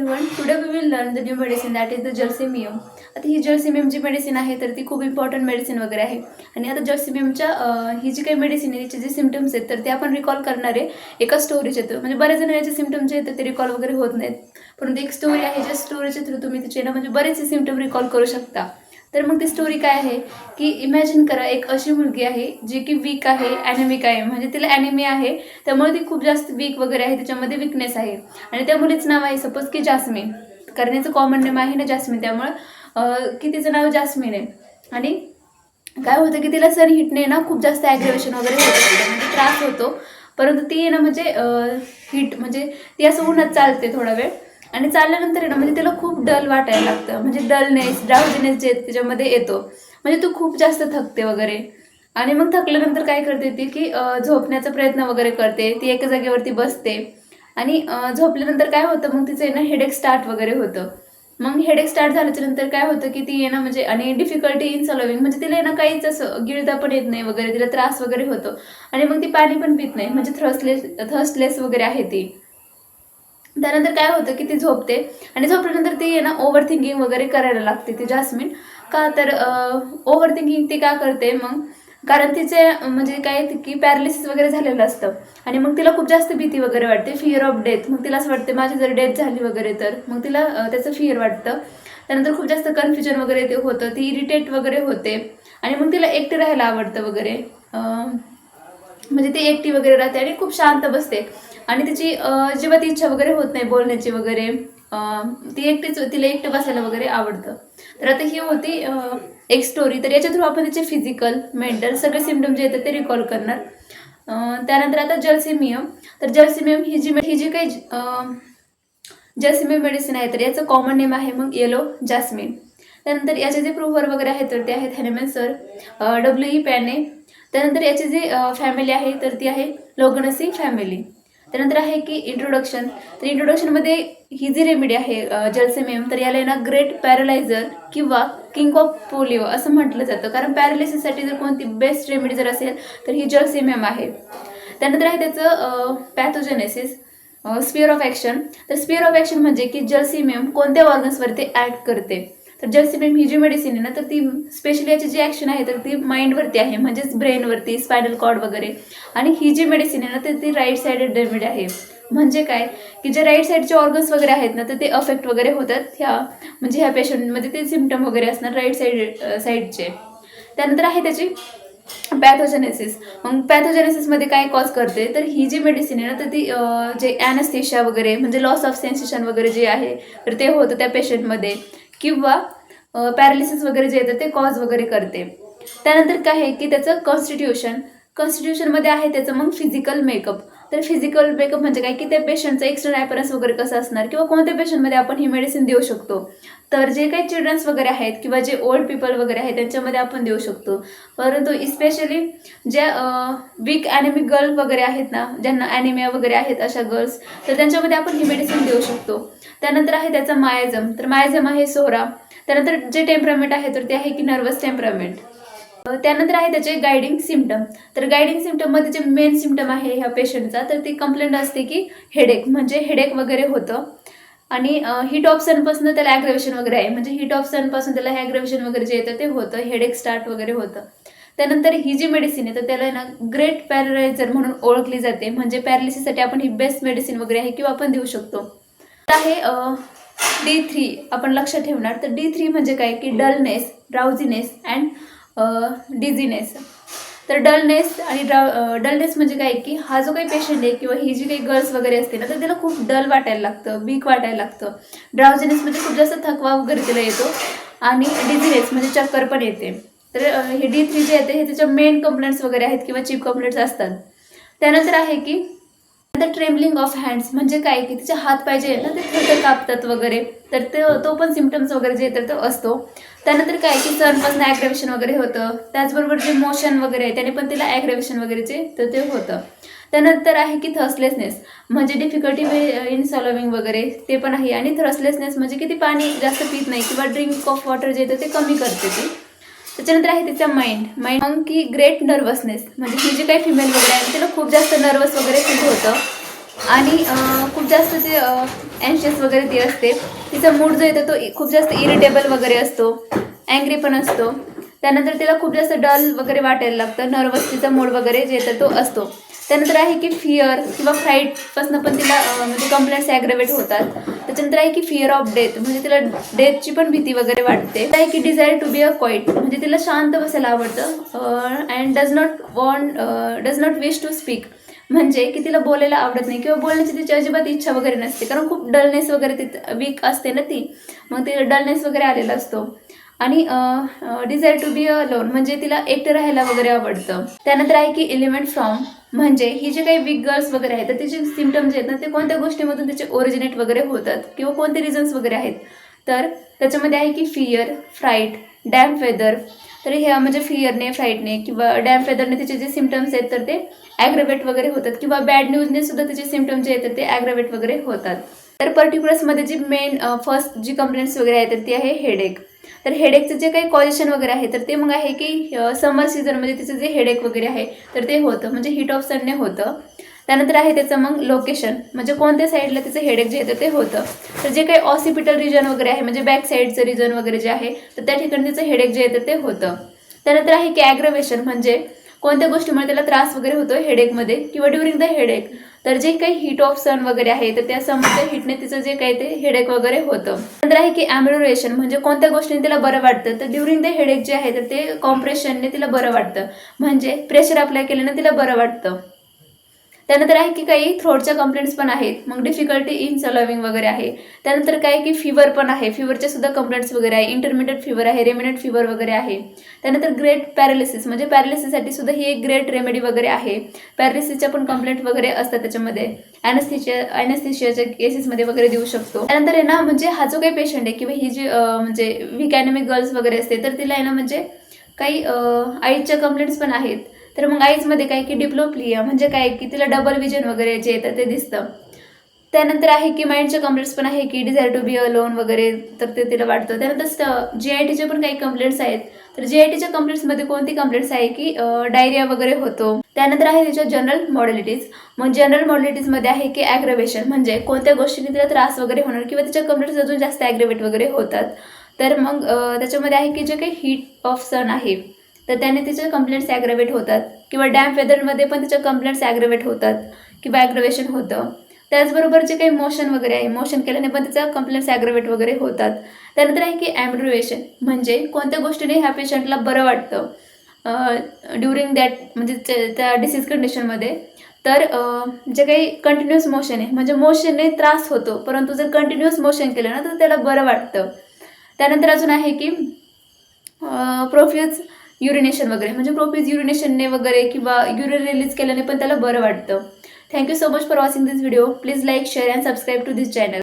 everyone. Today we will learn the new medicine that is the जलसिमियम. आता ही जलसिमियम जी medicine आहे तर ती खूप इम्पॉर्टंट मेडिसिन वगैरे आहे. आणि आता जलसिमियमच्या ही जी काही मेडिसिन आहे तिचे जे सिम्पटम्स आहेत तर ते आपण रिकॉल करणार आहे एका स्टोरीच्या थ्रू. म्हणजे बरेच जण याचे सिम्पटम जे आहेत ते रिकॉल वगैरे होत नाहीत, परंतु एक स्टोरी आहे ज्या स्टोरीच्या थ्रू तुम्ही तिचे ना म्हणजे बरेचसे सिम्पटम रिकॉल करू शकता. तर मग ती स्टोरी काय आहे की इमॅजिन करा एक अशी मुलगी आहे जी की वीक आहे, ॲनेमिक आहे, म्हणजे तिला ॲनेमिया आहे, त्यामुळे ती खूप जास्त वीक वगैरे आहे, त्याच्यामध्ये विकनेस आहे. आणि त्या मुलीचं नाव आहे सपोज की जास्मिन, कारण याचं कॉमन नेम आहे ना जास्मिन, त्यामुळं की तिचं नाव जास्मिन आहे. आणि काय होतं की तिला सन हिटने ना खूप जास्त ॲग्रेवेशन वगैरे होतं, म्हणजे त्रास होतो. परंतु ती ना म्हणजे हीट म्हणजे ती असं उन्हात चालते थोडा वेळ, आणि चालल्यानंतर ना म्हणजे तिला खूप डल वाटायला लागतं, म्हणजे डलनेस ड्राउझीनेस जे त्याच्यामध्ये येतो, म्हणजे तू खूप जास्त थकते वगैरे. आणि मग थकल्यानंतर काय करते ती की झोपण्याचा प्रयत्न वगैरे करते, ती एका जागेवरती बसते. आणि झोपल्यानंतर काय होतं मग तिचं ना हेडेक स्टार्ट वगैरे होतं. मग हेडेक स्टार्ट झाल्याच्या नंतर काय होतं की ती ना म्हणजे आणि डिफिकल्टी इन सॉल्विंग, म्हणजे तिला ना काहीच असं गिळता पण येत नाही वगैरे, तिला त्रास वगैरे होतो. आणि मग ती पाणी पण पित नाही, म्हणजे थर्स्टलेस वगैरे आहे ती. त्यानंतर काय होतं की ती झोपते, आणि झोपल्यानंतर ती ना ओव्हर थिंकिंग वगैरे करायला लागते ती जास्मिन. का तर ओव्हर थिंकिंग ती का करते मग, कारण तिचे म्हणजे काय की पॅरालिसिस वगैरे झालेलं असतं. आणि मग तिला खूप जास्त भीती वगैरे वाटते, फिअर ऑफ डेथ. मग तिला असं वाटते माझी जर डेथ झाली वगैरे तर मग तिला त्याचं फिअर वाटतं. त्यानंतर खूप जास्त कन्फ्युजन वगैरे ते होतं, ती इरिटेट वगैरे होते. आणि मग तिला एकटी राहायला आवडतं वगैरे, म्हणजे ती एकटी वगैरे राहते आणि खूप शांत बसते. आणि तिची अजिबात इच्छा वगैरे होत नाही बोलण्याची वगैरे, ती एकटीच, तिला एकटं बसायला वगैरे आवडतं. तर आता ही होती एक स्टोरी. तर याच्या थ्रू आपण तिचे फिजिकल मेंटल सगळे सिम्पटम जे येतात ते रिकॉल करणार. त्यानंतर आता जलसिमियम. तर जलसिमियम ही जी काही जलसिमियम मेडिसिन आहे तर याचं कॉमन नेम आहे मग येलो जास्मिन. त्यानंतर याचे जे प्रूव्हर वगैरे आहेत तर ते आहेत हॅनेमॅन सर, W.E. पॅने. त्यानंतर याची जी फॅमिली आहे तर ती आहे लोगनसी फॅमिली. त्यानंतर आहे की इंट्रोडक्शन. तर इंट्रोडक्शनमध्ये ही जी रेमेडी आहे जलसिमियम, तर याला ना ग्रेट पॅरालायझर किंवा किंग ऑफ पोलिओ असं म्हटलं जातं, कारण पॅरालिसिससाठी जर कोणती बेस्ट रेमेडी जर असेल तर ही जलसिमियम आहे. त्यानंतर आहे त्याचं पॅथोजेनेसिस, स्पिअर ऑफ ॲक्शन. तर स्पिअर ऑफ ॲक्शन म्हणजे की जलसिमियम कोणत्या ऑर्गन्सवरती ॲक्ट करते. तर जलसिमियम ही जी मेडिसिन आहे ना तर ती स्पेशली याची जी ॲक्शन आहे तर ती माइंडवरती आहे, म्हणजेच ब्रेनवरती, स्पायनल कॉर्ड वगैरे. आणि ही जी मेडिसिन आहे ना तर ती राईट साइडेड रेमेडी आहे. म्हणजे काय की जे राईट साईडचे ऑर्गन्स वगैरे आहेत ना तर ते अफेक्ट वगैरे होतात ह्या पेशंटमध्ये ते सिम्पटम वगैरे असणार राईट साईडचे. त्यानंतर आहे त्याची पॅथोजेनेसिस. मग पॅथोजेनेसिसमध्ये काय कॉज करते तर ही जी मेडिसिन आहे ना तर ती जे ॲनेस्थेशिया वगैरे, म्हणजे लॉस ऑफ सेन्सेशन वगैरे जे आहे तर ते होतं त्या पेशंटमध्ये, किंवा पॅरालिसिस वगैरे जे येतं ते कॉज वगैरे करते. त्यानंतर काय आहे की त्याचं कॉन्स्टिट्यूशनमध्ये आहे त्याचं मग फिजिकल मेकअप. तर फिजिकल मेकअप म्हणजे काय की त्या पेशंटचं एक्स्टर्नल ॲपरन्स वगैरे कसं असणार, किंवा कोणत्या पेशंटमध्ये आपण ही मेडिसिन देऊ शकतो. तर जे काही चिल्ड्रन्स वगैरे आहेत किंवा जे ओल्ड पीपल वगैरे आहेत त्यांच्यामध्ये आपण देऊ शकतो. परंतु इस्पेशली ज्या वीक ॲनेमिक गर्ल वगैरे आहेत ना, ज्यांना ॲनिमिया वगैरे आहेत अशा गर्ल्स, तर त्यांच्यामध्ये आपण ही मेडिसिन देऊ शकतो. त्यानंतर आहे त्याचा मायाझम. तर मायाझम आहे 16. त्यानंतर जे टेम्परामेंट आहे तर ते आहे की नर्वस टेम्परामेंट. त्यानंतर आहे त्याचे गायडिंग सिम्पटम. तर गायडिंग सिम्पटममध्ये जे मेन सिम्पटम आहे ह्या पेशंटचा तर ती कंप्लेंट असते की हेडेक, म्हणजे हेडेक वगैरे होतं. आणि हीट ऑफ सनपासून त्याला ॲग्रेवेशन वगैरे आहे, म्हणजे हीट ऑफ सनपासून त्याला ॲग्रेवेशन वगैरे जे येतं ते होतं, हेडेक स्टार्ट वगैरे होतं. त्यानंतर ही जी मेडिसिन आहे तर त्याला ना ग्रेट पॅरालायझर म्हणून ओळखली जाते, म्हणजे पॅरालिसिससाठी आपण ही बेस्ट मेडिसिन वगैरे आहे किंवा आपण देऊ शकतो. तर आहे D3 आपण लक्षात ठेवणार. तर D3 म्हणजे काय की डलनेस, ड्राउझीनेस अँड डिझीनेस. तर डलनेस म्हणजे काय की हा जो काही पेशंट आहे किंवा ही जी काही गर्ल्स वगैरे असते ना तर तिला खूप डल वाटायला लागतं, वीक वाटायला लागतं. ड्राउझीनेस म्हणजे खूप जास्त थकवा वगैरे तिला येतो. आणि डिझीनेस म्हणजे चक्कर पण येते. तर हे D3 जे येते हे त्याच्या मेन कंप्लेंट्स वगैरे आहेत किंवा चीफ कंप्लेंट्स असतात. त्यानंतर आहे की ट्रेम्बलिंग ऑफ हँड्स, म्हणजे काय की तिचे हात पाय जे आहेत ना ते थरथर कापतात वगैरे, तर तो पण सिम्पटम्स वगैरे जे येतात तो असतो. त्यानंतर काय की सनपासून ॲग्रेवेशन वगैरे होतं. त्याचबरोबर जे मोशन वगैरे आहे त्याने पण तिला ॲग्रेवेशन वगैरेचे तर ते होतं. त्यानंतर आहे की थर्स्टलेसनेस, म्हणजे डिफिकल्टी इन सॉल्विंग वगैरे ते पण आहे. आणि थर्स्टलेसनेस म्हणजे की ती पाणी जास्त पित नाही किंवा ड्रिंक ऑफ वॉटर जे येतं ते कमी करते ती. त्याच्यानंतर आहे तिचा माइंड की ग्रेट नर्वसनेस, म्हणजे ही जी काही फिमेल वगैरे आहे तिला खूप जास्त नर्वस वगैरे फील होतं. आणि खूप जास्त ते अँशियस वगैरे ती असते. तिचा मूड जो येतो तो खूप जास्त इरिटेबल वगैरे असतो, अँग्री पण असतो. त्यानंतर तिला खूप जास्त डल वगैरे वाटायला लागतं, नर्वस तिचा मूड वगैरे जे येतं तो असतो. त्यानंतर आहे की फिअर किंवा फ्राईटपासून पण तिला म्हणजे कंप्लेंट्स ॲग्रेवेट होतात. त्याच्यानंतर आहे की फिअर ऑफ डेथ, म्हणजे तिला डेथची पण भीती वगैरे वाटते. आहे की desire to be a quiet, म्हणजे तिला शांत बसायला आवडतं. And does not wish to speak, म्हणजे की तिला बोलायला आवडत नाही किंवा बोलण्याची तिची अजिबात इच्छा वगैरे नसते, कारण खूप डलनेस वगैरे ती वीक असते ना ती, मग ते डलनेस वगैरे आलेला असतो. आणि desire to be alone, म्हणजे तिला एकटं राहायला वगैरे आवडतं. त्यानंतर आहे की एलिमेंट फ्रॉम, म्हणजे ही जे काही वीक गर्ल्स वगैरे आहेत तर तिचे सिम्टम जे आहेत ना ते कोणत्या गोष्टीमधून त्याचे ओरिजिनेट वगैरे होतात किंवा कोणते रिझन्स वगैरे आहेत. तर त्याच्यामध्ये आहे की फिअर, फ्राईट, डॅम्प वेदर. तर ह्या म्हणजे फिअरने, फ्राईटने किंवा डॅम्प वेदरने तिचे जे सिम्टम्स आहेत तर ते ॲग्रेवेट वगैरे होतात, किंवा बॅड न्यूजने सुद्धा तिचे सिम्टम जे आहेत ते ॲग्रेवेट वगैरे होतात. तर पर्टिक्युलर्समध्ये जी मेन फर्स्ट जी कंप्लेंट्स वगैरे आहेत तर ती आहे हेडेक. तर हेडेकचं जे काही कॉजेशन वगैरे आहे तर ते मग आहे की समर सीझनमध्ये तिचं जे हेडेक वगैरे आहे तर ते होतं, म्हणजे हीट ऑफ सनने होतं. त्यानंतर आहे त्याचं मग लोकेशन, म्हणजे कोणत्या साईडला तिचं हेडेक जे येतं ते होतं. तर जे काही ऑसिपिटल रिजन वगैरे आहे, म्हणजे बॅक साईडचं रिजन वगैरे जे आहे तर त्या ठिकाणी तिचं हेडेक जे येतं ते होतं. त्यानंतर आहे की ॲग्रवेशन, म्हणजे कोणत्या गोष्टीमुळे त्याला त्रास वगैरे होतो हेडेकमध्ये किंवा ड्युरिंग द हेडेक. तर जे काही हीट ऑफ सन वगैरे आहे तर त्या समोरच्या हिटने तिचं जे काही ते हेडेक वगैरे होतं. नंतर आहे की ॲम्युरेशन, म्हणजे कोणत्या गोष्टीने तिला बरं वाटतं. तर ड्युरिंग द हेडेक जे आहे तर ते कॉम्प्रेशनने तिला बरं वाटतं, म्हणजे प्रेशर अप्लाय केल्यानं तिला बरं वाटतं. त्यानंतर आहे की काही थ्रोटच्या कंप्लेंट्स पण आहेत, मग डिफिकल्टी इन सलविंग वगैरे आहे. त्यानंतर काय की फिवर पण आहे, फिवरच्या सुद्धा कंप्लेंट्स वगैरे आहे, इंटरमिडिएट फिवर आहे, रेमिनेंट फिवर वगैरे आहे. त्यानंतर ग्रेट पॅरालिसिस, म्हणजे पॅरालिसिससाठी सुद्धा ही एक ग्रेट रेमेडी वगैरे आहे. पॅरालिसिसच्या पण कंप्लेंट वगैरे असतात त्याच्यामध्ये, ॲनेस्थेशियाच्या केसेसमध्ये वगैरे देऊ शकतो. त्यानंतर आहे ना, म्हणजे हा जो काही पेशंट आहे किंवा ही जी म्हणजे वीक ॲनेमिक गर्ल्स वगैरे असते तर तिला आहे ना म्हणजे काही आईच्या कंप्लेंट्स पण आहेत. तर मग आईजमध्ये काय की डिप्लोप्लिया, म्हणजे काय की तिला डबल विजन वगैरे जे येतं ते दिसतं. त्यानंतर आहे की माइंडचे कंप्लेंट्स पण आहे की डिझायर टू बी अलोन वगैरे, तर ते तिला वाटतं. त्यानंतर GITचे पण काही कंप्लेंट्स आहेत. तर GITच्या कंप्लेंट्समध्ये कोणती कंप्लेंट्स आहे की डायरिया वगैरे होतो. त्यानंतर आहे तिच्या जनरल मॉडेलिटीज. मग जनरल मॉडेलिटीजमध्ये आहे की ॲग्रवेशन, म्हणजे कोणत्या गोष्टीने तिला त्रास वगैरे होणार किंवा तिच्या कंप्लेंट्स अजून जास्त ॲग्रेवेट वगैरे होतात. तर मग त्याच्यामध्ये आहे की जे काही हीट ऑफ सन आहे तर त्याने तिचे कंप्लेंट्स ॲग्रेवेट होतात, किंवा डॅम्प वेदरमध्ये पण तिच्या कंप्लेंट्स ॲग्रेवेट होतात किंवा ॲग्रेवेशन होतं. त्याचबरोबर जे काही मोशन वगैरे आहे, मोशन केल्याने पण तिचा कंप्लेंट्स ॲग्रेवेट वगैरे होतात. त्यानंतर आहे की ॲम्ब्रुएशन, म्हणजे कोणत्या गोष्टीने ह्या पेशंटला बरं वाटतं ड्युरिंग दॅट, म्हणजे त्या डिसीज कंडिशनमध्ये. तर जे काही कंटिन्युअस मोशन आहे, म्हणजे मोशनने त्रास होतो, परंतु जर कंटिन्युअस मोशन केलं ना तर त्याला बरं वाटतं. त्यानंतर अजून आहे की प्रोफ्यूज युरिनेशन वगैरे, म्हणजे प्रोफ्यूज युरिनेशनने वगैरे किंवा युरिन रिलीज केल्याने पण त्याला बरं वाटतं. Thank you so much for watching this video. Please like, share and subscribe to this channel.